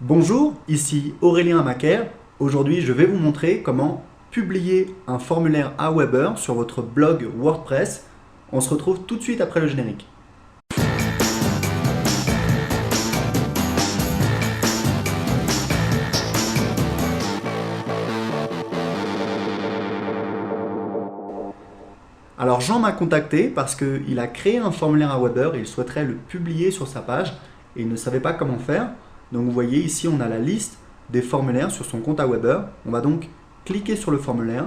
Bonjour, ici Aurélien Macaire. Aujourd'hui, je vais vous montrer comment publier un formulaire Aweber sur votre blog WordPress. On se retrouve tout de suite après le générique. Alors Jean m'a contacté parce qu'il a créé un formulaire Aweber et il souhaiterait le publier sur sa page et il ne savait pas comment faire. Donc vous voyez ici on a la liste des formulaires sur son compte Aweber. On va donc cliquer sur le formulaire.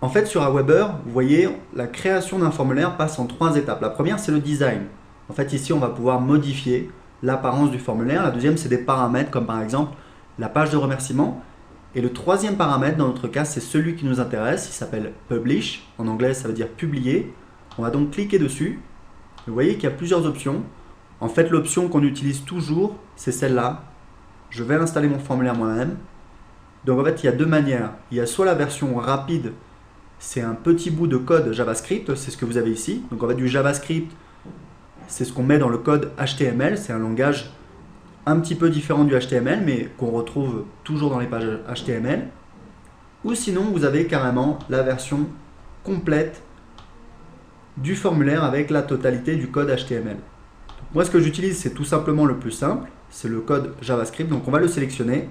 En fait sur Aweber, vous voyez la création d'un formulaire passe en 3 étapes. La première c'est le design. En fait ici on va pouvoir modifier l'apparence du formulaire. La deuxième c'est des paramètres comme par exemple la page de remerciement. Et le troisième paramètre, dans notre cas, c'est celui qui nous intéresse. Il s'appelle Publish. En anglais, ça veut dire publier. On va donc cliquer dessus. Vous voyez qu'il y a plusieurs options. En fait, l'option qu'on utilise toujours, c'est celle-là. Je vais installer mon formulaire moi-même. Donc en fait, il y a deux manières. Il y a soit la version rapide, c'est un petit bout de code JavaScript, c'est ce que vous avez ici. Donc en fait, du JavaScript, c'est ce qu'on met dans le code HTML. C'est un langage un petit peu différent du HTML, mais qu'on retrouve toujours dans les pages HTML. Ou sinon, vous avez carrément la version complète du formulaire avec la totalité du code HTML. Donc, moi, ce que j'utilise, c'est tout simplement le plus simple, c'est le code JavaScript. Donc, on va le sélectionner.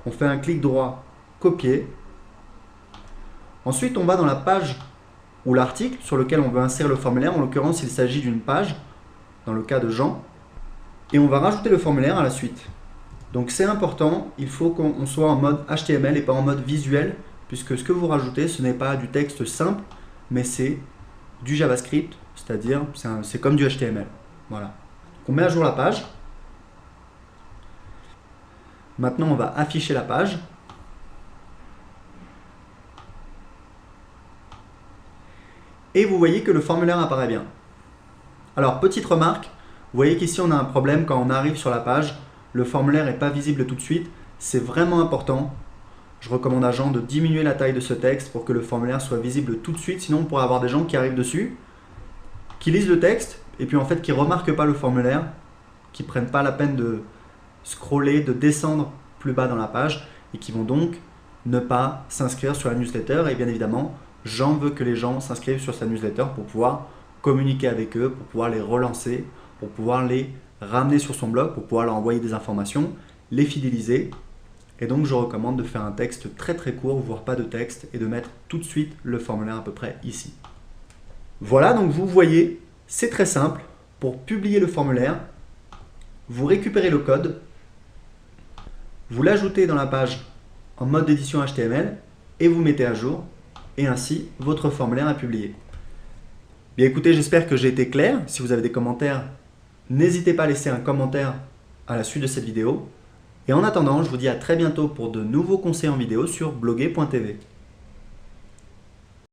On fait un clic droit, copier. Ensuite, on va dans la page ou l'article sur lequel on veut insérer le formulaire. En l'occurrence, il s'agit d'une page, dans le cas de Jean. Et on va rajouter le formulaire à la suite. Donc c'est important, il faut qu'on soit en mode HTML et pas en mode visuel, puisque ce que vous rajoutez, ce n'est pas du texte simple, mais c'est du JavaScript, c'est-à-dire c'est comme du HTML. Voilà. Donc on met à jour la page. Maintenant, on va afficher la page. Et vous voyez que le formulaire apparaît bien. Alors, petite remarque, vous voyez qu'ici on a un problème quand on arrive sur la page, le formulaire n'est pas visible tout de suite. C'est vraiment important. Je recommande à Jean de diminuer la taille de ce texte pour que le formulaire soit visible tout de suite. Sinon on pourrait avoir des gens qui arrivent dessus, qui lisent le texte et puis en fait qui ne remarquent pas le formulaire, qui ne prennent pas la peine de scroller, de descendre plus bas dans la page et qui vont donc ne pas s'inscrire sur la newsletter. Et bien évidemment, Jean veut que les gens s'inscrivent sur sa newsletter pour pouvoir communiquer avec eux, pour pouvoir les relancer, pour pouvoir les ramener sur son blog, pour pouvoir leur envoyer des informations, les fidéliser. Et donc je recommande de faire un texte très très court, voire pas de texte, et de mettre tout de suite le formulaire à peu près ici. Voilà, donc vous voyez, c'est très simple. Pour publier le formulaire, vous récupérez le code, vous l'ajoutez dans la page en mode d'édition HTML, et vous mettez à jour, et ainsi votre formulaire est publié. Bien écoutez, j'espère que j'ai été clair. Si vous avez des commentaires, n'hésitez pas à laisser un commentaire à la suite de cette vidéo. Et en attendant, je vous dis à très bientôt pour de nouveaux conseils en vidéo sur bloguer.tv.